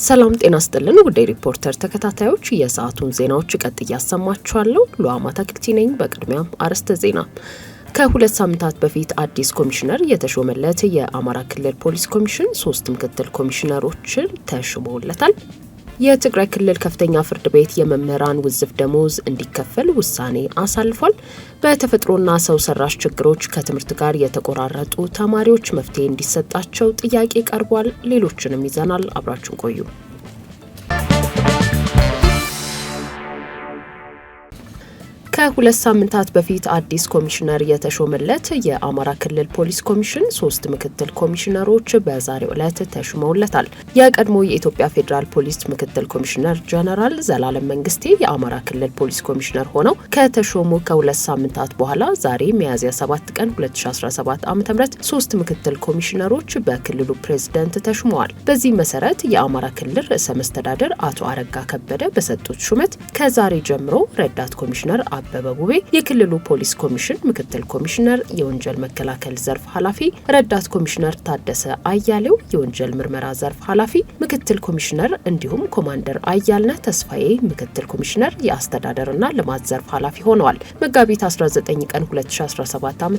ሰላም ጤና ይስጥልን ውድ ሪፖርተር ተከታታዮች የሰዓቱን ዜናዎች ቀጥዬ ያሰማችኋለሁ። ሉአማታ ክልቲ ነኝ። በቅድሚያም አርዕስተ ዜና። ከሁለት ሳምንታት በፊት አዲስ ኮሚሽነር የተሾመለት የአማራ ክልል ፖሊስ ኮሚሽን 3 ምክትል ኮሚሽነሮችን ተሾመውለታል። የትግራይ ክልል ከፍተኛ ፍርድ ቤት የመምህራን ውዝፍ ደሞዝ እንዲከፈል ውሳኔ አሳልፏል። በተፈጥሮና ሰው ሰራሽ ችግሮች ከትምህርት ጋር የተቆራረጡ ተማሪዎች መፍትሄ እንዲሰጣቸው ጥያቄ ቀርቧል። ሌሎችንም ይዘናል። አብራችሁን ቆዩ። ከሁለት ሳምንታት በፊት አዲስ ኮሚሽነር የተሾመለት የአማራ ክልል ፖሊስ ኮሚሽን 3 ምክትል ኮሚሽነሮች በዛሬው ዕለት ተሾመውለታል። የቀድሞ የኢትዮጵያ ፌዴራል ፖሊስ ምክትል ኮሚሽነር ጀነራል ዘላለም መንግስቴ የአማራ ክልል ፖሊስ ኮሚሽነር ሆነው ከተሾሙ ከሁለት ሳምንታት በኋላ ዛሬ ሚያዝያ 7 ቀን 2017 ዓ.ም 3 ምክትል ኮሚሽነሮች በክልሉ ፕሬዝዳንት ተሾመዋል። በዚህ መሰረት የአማራ ክልል ርዕሰ መስተዳድር አቶ አረጋ ከበደ በሰጡት ሹመት ከዛሬ ጀምሮ ረዳት ኮሚሽነር አበበ ቡቤ የክልሉ ፖሊስ ኮሚሽን ምክትል ኮሚሽነር፣ የወንጀል መከላከል ዘርፍ ኃላፊ፣ ረዳት ኮሚሽነር ታደሰ አያሌው የወንጀል ምርመራ ዘርፍ ኃላፊ ምክትል ኮሚሽነር እንዲሁም ኮማንደር አያልነህ ተስፋዬ ምክትል ኮሚሽነር የአስተዳደርና ልማት ዘርፍ ኃላፊ ሆነዋል። መጋቢት 19 ቀን 2017 ዓ.ም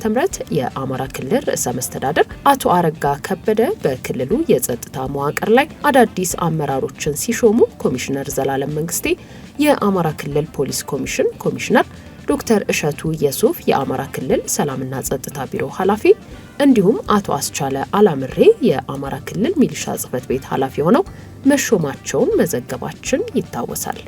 የአማራ ክልል ርዕሰ መስተዳድር አቶ አረጋ ከበደ በክልሉ የጸጥታ መዋቅር ላይ አዳዲስ አመራሮችን ሲሾሙ ኮሚሽነር ዘላለም መንግስቴ የአማራ ክልል ፖሊስ ኮሚሽን ኮሚሽነር፣ ዶክተር እሸቱ የሱፍ የአማራ ክልል ሰላምና ጸጥታ ቢሮ ኃላፊ እንዲሁም አቶ አስቻለ አላምሬ የአማራ ክልል ሚሊሻ ጽሕፈት ቤት ኃላፊ ሆነው መሾማቸውን መዘገባችን ይታወሳል።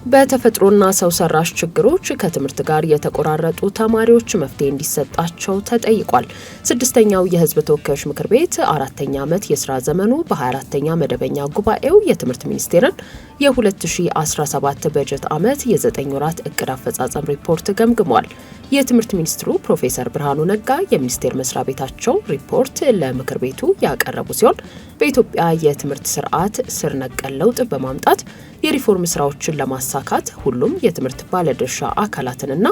በተፈጥሮና ሰው ሰራሽ ችግሮች ከትምህርት ጋር የተቆራረጡ ተማሪዎች መፍትሄ እንዲሰጣቸው ተጠይቋል። 6ኛው የሕዝብ ተወካዮች ምክር ቤት 4ኛ ዓመት የስራ ዘመኑ በ24ኛ መደበኛ ጉባኤው የትምህርት ሚኒስቴርን የ2017 በጀት ዓመት የ9 ወራት እቅድ አፈጻጸም ሪፖርት ገምግሟል። የትምህርት ሚኒስትሩ ፕሮፌሰር ብርሃኑ ነጋ የሚኒስቴር መስሪያ ቤታቸው ሪፖርት ለምክር ቤቱ ያቀረቡ ሲሆን በኢትዮጵያ የትምህርት ስርዓት ስር ነቀል ለውጥ በማምጣት የሪፎርም ስራዎችን ለማሳካት ሁሉም የትምህርት ባለድርሻ አካላትንና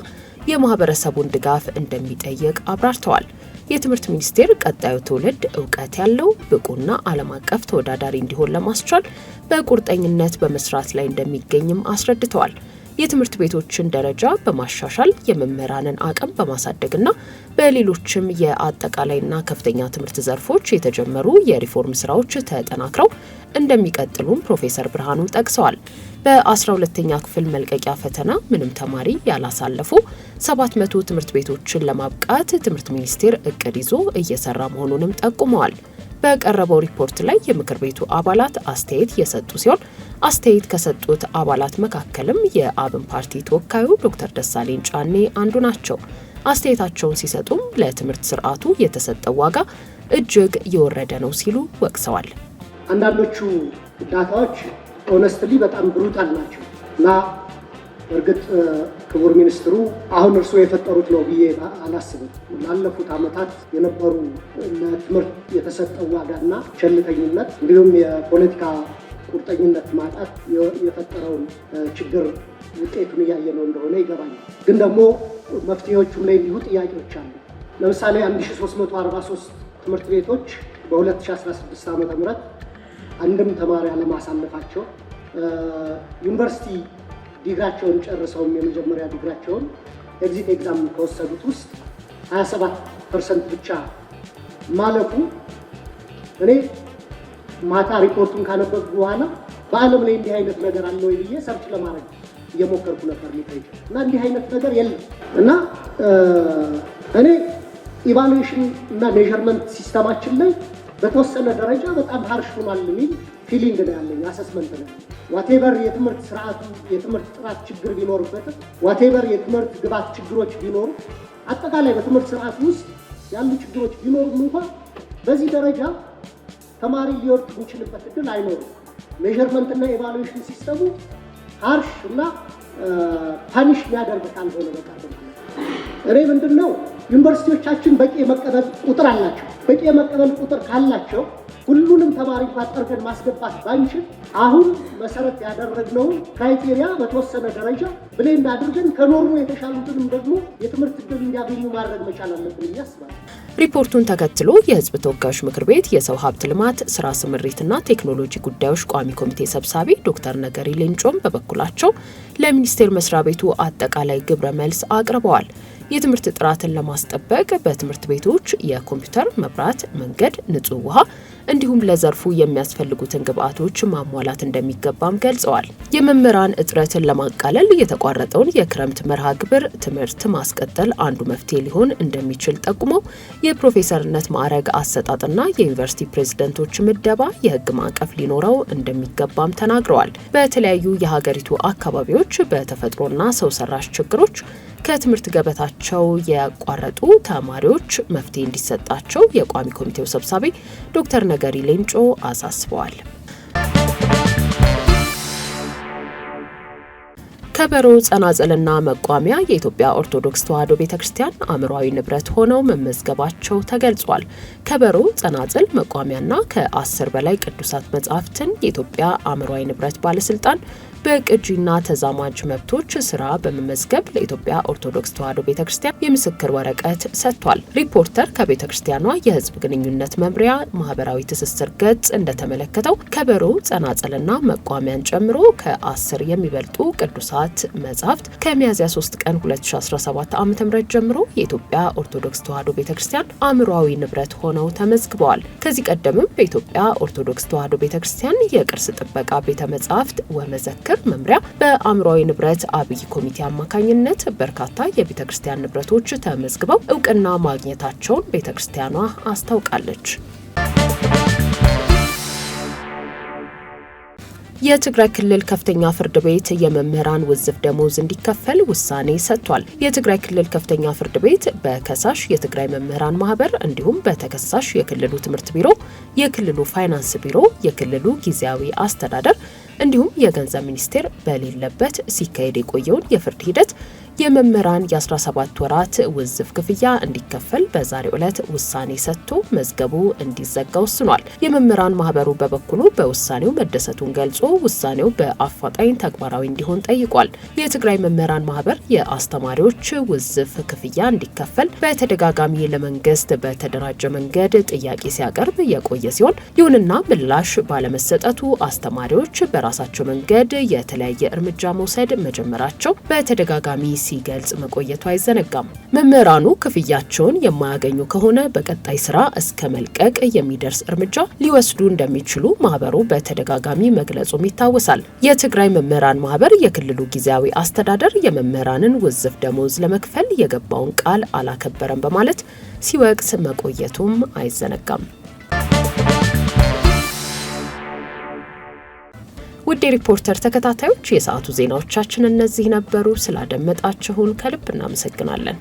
የማህበረሰቡን ድጋፍ እንደሚጠይቅ አብራርተዋል። የትምህርት ሚኒስቴር ቀጣዩ ትውልድ እውቀት ያለው ብቁና ዓለም አቀፍ ተወዳዳሪ እንዲሆን ለማስቻል በቁርጠኝነት በመስራት ላይ እንደሚገኝም አስረድተዋል። የትምህርት ቤቶችን ደረጃ በማሻሻል የመምህራንን አቅም በማሳደግና በሌሎችም የአጠቃላይና ከፍተኛ ትምህርት ዘርፎች የተጀመሩ የሪፎርም ስራዎች ተጠናክረው እንደሚቀጥሉም ፕሮፌሰር ብርሃኑ ጠቅሰዋል። በ12ኛ ክፍል መልቀቂያ ፈተና ምንም ተማሪ ያላሳለፉ 700 ትምህርት ቤቶችን ለማብቃት ትምህርት ሚኒስቴር እቅድ ይዞ እየሰራ መሆኑንም ጠቁመዋል። በቀረበው ሪፖርት ላይ የምክር ቤቱ አባላት አስተያየት የሰጡ ሲሆን አስተያየት ከሰጡት አባላት መካከልም የአብን ፓርቲ ተወካዩ ዶክተር ደሳለኝ ጫኔ አንዱ ናቸው። አስተያየታቸውን ሲሰጡም ለትምህርት ስርዓቱ የተሰጠው ዋጋ እጅግ የወረደ ነው ሲሉ ወቅሰዋል። አንዳንዶቹ ዳታዎች ኦነስትሊ በጣም ብሩታል ናቸው እና እርግጥ ክቡር ሚኒስትሩ አሁን እርስዎ የፈጠሩት ነው ብዬ አላስብም። ላለፉት ዓመታት የነበሩ ለትምህርት የተሰጠው ዋጋና ቸልተኝነት እንዲሁም የፖለቲካ ቁርጠኝነት ማጣት የፈጠረውን ችግር ውጤቱን እያየነው እንደሆነ ይገባኛል። ግን ደግሞ መፍትሄዎቹም ላይ እንዲሁ ጥያቄዎች አሉ። ለምሳሌ 1343 ትምህርት ቤቶች በ2016 ዓ.ም አንድም ተማሪ አለማሳለፋቸው፣ ዩኒቨርሲቲ ዲግራቸውን ጨርሰውም የመጀመሪያ ዲግራቸውን ኤግዚት ኤግዛም ከወሰዱት ውስጥ 27% ብቻ ማለፉ እኔ ማታ ሪፖርቱን ካነበብኩ በኋላ በዓለም ላይ እንዲህ አይነት ነገር አለ ወይ ብዬ ሰርች ለማድረግ እየሞከርኩ ነበር እና እንዲህ አይነት ነገር የለም እና እኔ ኢቫሉዌሽን እና ሜዠርመንት ሲስተማችን ላይ በተወሰነ ደረጃ በጣም ሃርሽ ሆኗል የሚል ፊሊንግ ነው ያለኝ። አሰስመንት ነው ዋቴቨር የትምህርት ስርዓቱ የትምህርት ጥራት ችግር ቢኖርበትም ዋቴቨር የትምህርት ግብዓት ችግሮች ቢኖሩ አጠቃላይ በትምህርት ስርዓት ውስጥ ያሉ ችግሮች ቢኖሩም እንኳን በዚህ ደረጃ ተማሪ ሊወርድ የሚችልበት እድል አይኖርም። ሜዠርመንት እና ኢቫሉዌሽን ሲስተሙ ሃርሽ እና ፓኒሽ ሊያደርግ ካልሆነ በቃ እኔ ምንድነው ዩኒቨርሲቲዎቻችን በቂ የመቀበል ቁጥር አላቸው። በቂ የመቀበል ቁጥር ካላቸው ሁሉንም ተማሪ አጠርተን ማስገባት ባንችል አሁን መሰረት ያደረግነው ክራይቴሪያ በተወሰነ ደረጃ ብሌንድ አድርገን ከኖርሙ የተሻሉትንም ደግሞ የትምህርት ዕድል እንዲያገኙ ማድረግ መቻል አለብን ያስባል። ሪፖርቱን ተከትሎ የሕዝብ ተወካዮች ምክር ቤት የሰው ሀብት ልማት ስራ ስምሪትና ቴክኖሎጂ ጉዳዮች ቋሚ ኮሚቴ ሰብሳቢ ዶክተር ነገሪ ሌንጮም በበኩላቸው ለሚኒስቴር መስሪያ ቤቱ አጠቃላይ ግብረ መልስ አቅርበዋል። የትምህርት ጥራትን ለማስጠበቅ በትምህርት ቤቶች የኮምፒውተር፣ መብራት፣ መንገድ፣ ንጹህ ውሃ እንዲሁም ለዘርፉ የሚያስፈልጉትን ግብዓቶች ማሟላት እንደሚገባም ገልጸዋል። የመምህራን እጥረትን ለማቃለል የተቋረጠውን የክረምት መርሃ ግብር ትምህርት ማስቀጠል አንዱ መፍትሄ ሊሆን እንደሚችል ጠቁመው የፕሮፌሰርነት ማዕረግ አሰጣጥና የዩኒቨርሲቲ ፕሬዝደንቶች ምደባ የህግ ማዕቀፍ ሊኖረው እንደሚገባም ተናግረዋል። በተለያዩ የሀገሪቱ አካባቢዎች በተፈጥሮና ሰው ሰራሽ ችግሮች ከትምህርት ገበታቸው ያቋረጡ ተማሪዎች መፍትሄ እንዲሰጣቸው የቋሚ ኮሚቴው ሰብሳቢ ዶክተር ነገሪ ሌንጮ አሳስበዋል። ከበሮ፣ ጸናጽልና መቋሚያ የኢትዮጵያ ኦርቶዶክስ ተዋሕዶ ቤተክርስቲያን አእምሯዊ ንብረት ሆነው መመዝገባቸው ተገልጿል። ከበሮ፣ ጸናጽል፣ መቋሚያና ከ10 በላይ ቅዱሳት መጻሕፍትን የኢትዮጵያ አእምሯዊ ንብረት ባለስልጣን በቅጂና ተዛማጅ መብቶች ስራ በመመዝገብ ለኢትዮጵያ ኦርቶዶክስ ተዋሕዶ ቤተክርስቲያን የምስክር ወረቀት ሰጥቷል። ሪፖርተር ከቤተክርስቲያኗ የሕዝብ ግንኙነት መምሪያ ማህበራዊ ትስስር ገጽ እንደተመለከተው ከበሮ፣ ጸናጽልና መቋሚያን ጨምሮ ከ10 የሚበልጡ ቅዱሳት መጻሕፍት ከሚያዝያ 3 ቀን 2017 ዓ.ም ጀምሮ የኢትዮጵያ ኦርቶዶክስ ተዋሕዶ ቤተክርስቲያን አእምሯዊ ንብረት ሆነው ተመዝግበዋል። ከዚህ ቀደምም በኢትዮጵያ ኦርቶዶክስ ተዋሕዶ ቤተክርስቲያን የቅርስ ጥበቃ ቤተ መጻሕፍት ወመዘክር መምሪያ በአእምሯዊ ንብረት አብይ ኮሚቴ አማካኝነት በርካታ የቤተ ክርስቲያን ንብረቶች ተመዝግበው እውቅና ማግኘታቸውን ቤተ ክርስቲያኗ አስታውቃለች። የትግራይ ክልል ከፍተኛ ፍርድ ቤት የመምህራን ውዝፍ ደሞዝ እንዲከፈል ውሳኔ ሰጥቷል። የትግራይ ክልል ከፍተኛ ፍርድ ቤት በከሳሽ የትግራይ መምህራን ማህበር እንዲሁም በተከሳሽ የክልሉ ትምህርት ቢሮ፣ የክልሉ ፋይናንስ ቢሮ፣ የክልሉ ጊዜያዊ አስተዳደር እንዲሁም የገንዘብ ሚኒስቴር በሌለበት ሲካሄድ የቆየውን የፍርድ ሂደት የመምህራን የ17 ወራት ውዝፍ ክፍያ እንዲከፈል በዛሬው ዕለት ውሳኔ ሰጥቶ መዝገቡ እንዲዘጋ ወስኗል። የመምህራን ማህበሩ በበኩሉ በውሳኔው መደሰቱን ገልጾ ውሳኔው በአፋጣኝ ተግባራዊ እንዲሆን ጠይቋል። የትግራይ መምህራን ማህበር የአስተማሪዎች ውዝፍ ክፍያ እንዲከፈል በተደጋጋሚ ለመንግስት በተደራጀ መንገድ ጥያቄ ሲያቀርብ የቆየ ሲሆን ይሁንና ምላሽ ባለመሰጠቱ አስተማሪዎች በራሳቸው መንገድ የተለያየ እርምጃ መውሰድ መጀመራቸው በተደጋጋሚ ሲገልጽ መቆየቱ አይዘነጋም። መምህራኑ ክፍያቸውን የማያገኙ ከሆነ በቀጣይ ስራ እስከ መልቀቅ የሚደርስ እርምጃ ሊወስዱ እንደሚችሉ ማህበሩ በተደጋጋሚ መግለጹም ይታወሳል። የትግራይ መምህራን ማህበር የክልሉ ጊዜያዊ አስተዳደር የመምህራንን ውዝፍ ደሞዝ ለመክፈል የገባውን ቃል አላከበረም በማለት ሲወቅስ መቆየቱም አይዘነጋም። ውድ ሪፖርተር ተከታታዮች የሰዓቱ ዜናዎቻችን እነዚህ ነበሩ። ስላደመጣችሁን ከልብ እናመሰግናለን።